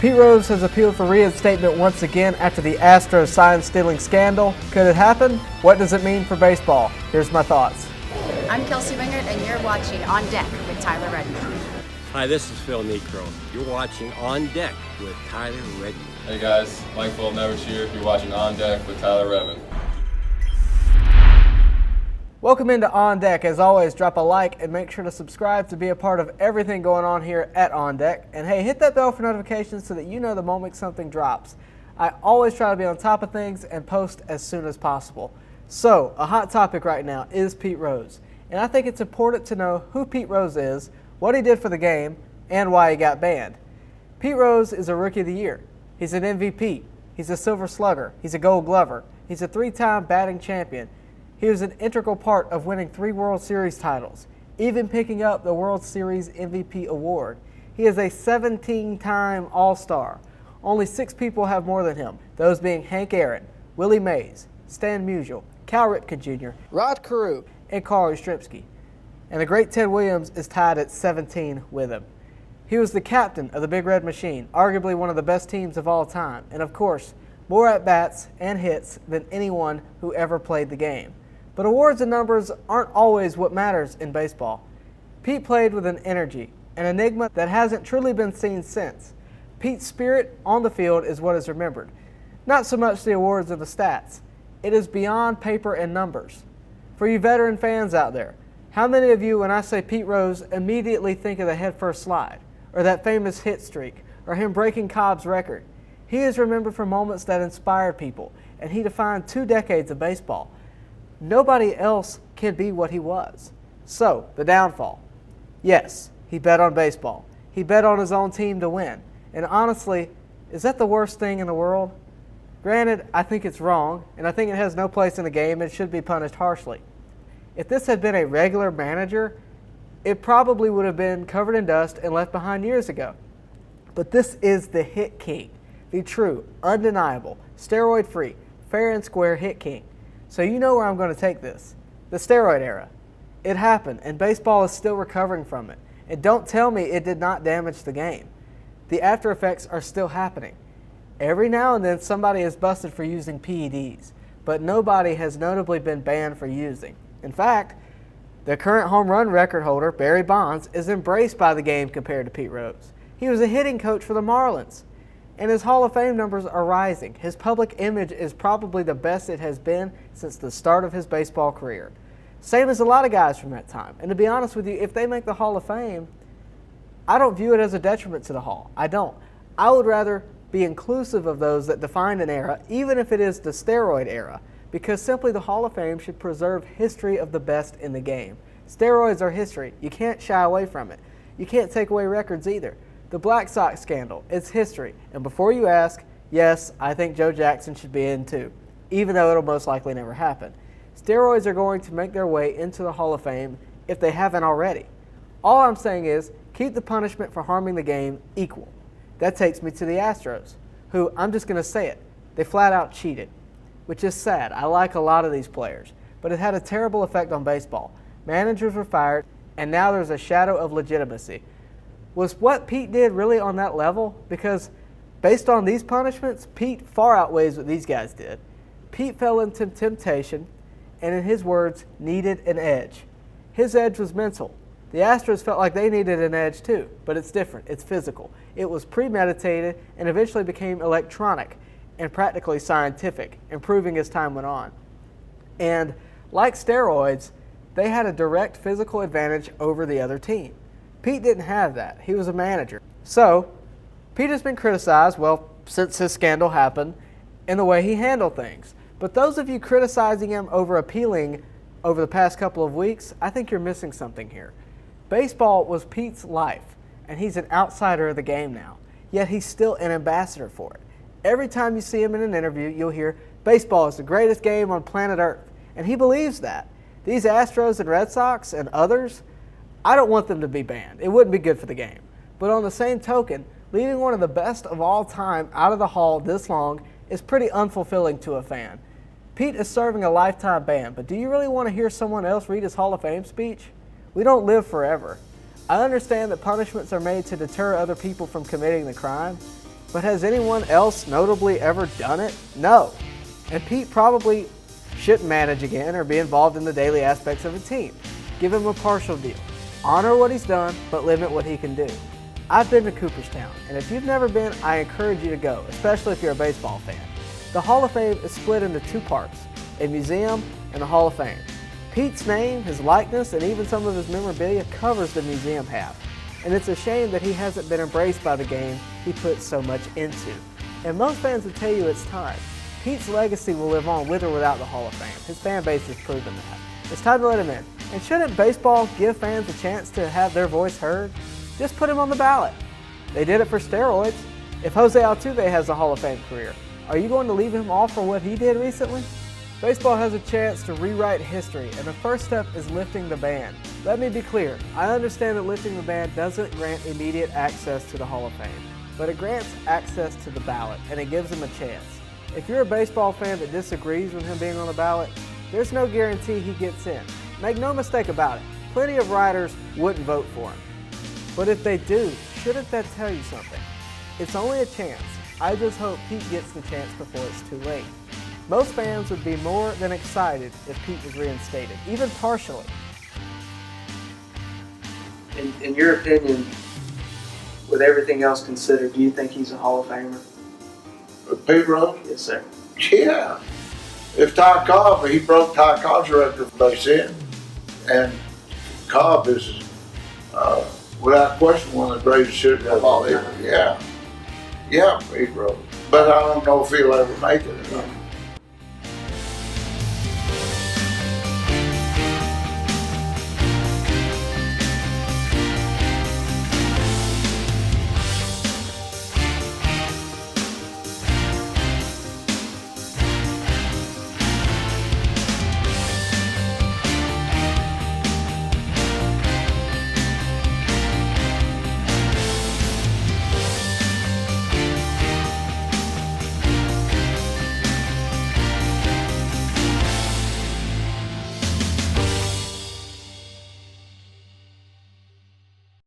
Pete Rose has appealed for reinstatement once again after the Astros sign-stealing scandal. Could it happen? What does it mean for baseball? Here's my thoughts. I'm Kelsey Wingert, and you're watching On Deck with Tyler Redmond. Hi, this is Phil Necro. You're watching On Deck with Tyler Redmond. Hey guys, Mike Fullnevish here. You're watching On Deck with Tyler Redmond. Welcome into On Deck. As always, drop a like and make sure to subscribe to be a part of everything going on here at On Deck. And hey, hit that bell for notifications so that you know the moment something drops. I always try to be on top of things and post as soon as possible. So, a hot topic right now is Pete Rose. And I think it's important to know who Pete Rose is, what he did for the game, and why he got banned. Pete Rose is a Rookie of the Year. He's an MVP. He's a Silver Slugger. He's a Gold Glover. He's a 3-time batting champion. He was an integral part of winning 3 World Series titles, even picking up the World Series MVP award. He is a 17-time All-Star. Only 6 people have more than him, those being Hank Aaron, Willie Mays, Stan Musial, Cal Ripken Jr., Rod Carew, and Carl Yastrzemski. And the great Ted Williams is tied at 17 with him. He was the captain of the Big Red Machine, arguably one of the best teams of all time, and of course, more at-bats and hits than anyone who ever played the game. But awards and numbers aren't always what matters in baseball. Pete played with an energy, an enigma that hasn't truly been seen since. Pete's spirit on the field is what is remembered. Not so much the awards or the stats. It is beyond paper and numbers. For you veteran fans out there, how many of you, when I say Pete Rose, immediately think of the headfirst slide, or that famous hit streak, or him breaking Cobb's record? He is remembered for moments that inspired people, and he defined 2 decades of baseball. Nobody else can be what he was. So, the downfall. Yes, he bet on baseball. He bet on his own team to win. And honestly, is that the worst thing in the world? Granted, I think it's wrong, and I think it has no place in the game and should be punished harshly. If this had been a regular manager, it probably would have been covered in dust and left behind years ago. But this is the hit king, the true, undeniable, steroid-free, fair and square hit king. So you know where I'm going to take this. The steroid era. It happened, and baseball is still recovering from it. And don't tell me it did not damage the game. The after effects are still happening. Every now and then somebody is busted for using PEDs, but nobody has notably been banned for using. In fact, the current home run record holder, Barry Bonds, is embraced by the game compared to Pete Rose. He was a hitting coach for the Marlins, and his Hall of Fame numbers are rising. His public image is probably the best it has been since the start of his baseball career. Same as a lot of guys from that time. And to be honest with you, if they make the Hall of Fame, I don't view it as a detriment to the Hall. I don't. I would rather be inclusive of those that defined an era, even if it is the steroid era, because simply the Hall of Fame should preserve history of the best in the game. Steroids are history. You can't shy away from it. You can't take away records either. The Black Sox scandal, it's history. And before you ask, yes, I think Joe Jackson should be in too, even though it'll most likely never happen. Steroids are going to make their way into the Hall of Fame if they haven't already. All I'm saying is keep the punishment for harming the game equal. That takes me to the Astros, who, I'm just going to say it, they flat out cheated, which is sad. I like a lot of these players, but it had a terrible effect on baseball. Managers were fired, and now there's a shadow of legitimacy. Was what Pete did really on that level? Because based on these punishments, Pete far outweighs what these guys did. Pete fell into temptation and, in his words, needed an edge. His edge was mental. The Astros felt like they needed an edge too, but it's different. It's physical. It was premeditated and eventually became electronic and practically scientific, improving as time went on. And like steroids, they had a direct physical advantage over the other team. Pete didn't have that. He was a manager. So, Pete has been criticized, well, since his scandal happened, in the way he handled things. But those of you criticizing him over appealing over the past couple of weeks, I think you're missing something here. Baseball was Pete's life, and he's an outsider of the game now. Yet he's still an ambassador for it. Every time you see him in an interview, you'll hear, baseball is the greatest game on planet Earth. And he believes that. These Astros and Red Sox and others, I don't want them to be banned. It wouldn't be good for the game. But on the same token, leaving one of the best of all time out of the Hall this long is pretty unfulfilling to a fan. Pete is serving a lifetime ban, but do you really want to hear someone else read his Hall of Fame speech? We don't live forever. I understand that punishments are made to deter other people from committing the crime. But has anyone else notably ever done it? No. And Pete probably shouldn't manage again or be involved in the daily aspects of a team. Give him a partial deal. Honor what he's done, but limit what he can do. I've been to Cooperstown, and if you've never been, I encourage you to go, especially if you're a baseball fan. The Hall of Fame is split into two parts, a museum and a Hall of Fame. Pete's name, his likeness, and even some of his memorabilia covers the museum half, and it's a shame that he hasn't been embraced by the game he put so much into. And most fans would tell you it's time. Pete's legacy will live on with or without the Hall of Fame. His fan base has proven that. It's time to let him in. And shouldn't baseball give fans a chance to have their voice heard? Just put him on the ballot. They did it for steroids. If Jose Altuve has a Hall of Fame career, are you going to leave him off for what he did recently? Baseball has a chance to rewrite history, and the first step is lifting the ban. Let me be clear, I understand that lifting the ban doesn't grant immediate access to the Hall of Fame, but it grants access to the ballot, and it gives him a chance. If you're a baseball fan that disagrees with him being on the ballot, there's no guarantee he gets in. Make no mistake about it, plenty of writers wouldn't vote for him. But if they do, shouldn't that tell you something? It's only a chance. I just hope Pete gets the chance before it's too late. Most fans would be more than excited if Pete was reinstated, even partially. In your opinion, with everything else considered, do you think he's a Hall of Famer? Pete Rose? Yes, sir. Yeah. If Ty Cobb, he broke Ty Cobb's record for base hit. And Cobb is, without question, one of the greatest hitters of all ever. Yeah. Yeah, Pete Rose. But I don't know if he'll ever make it or not.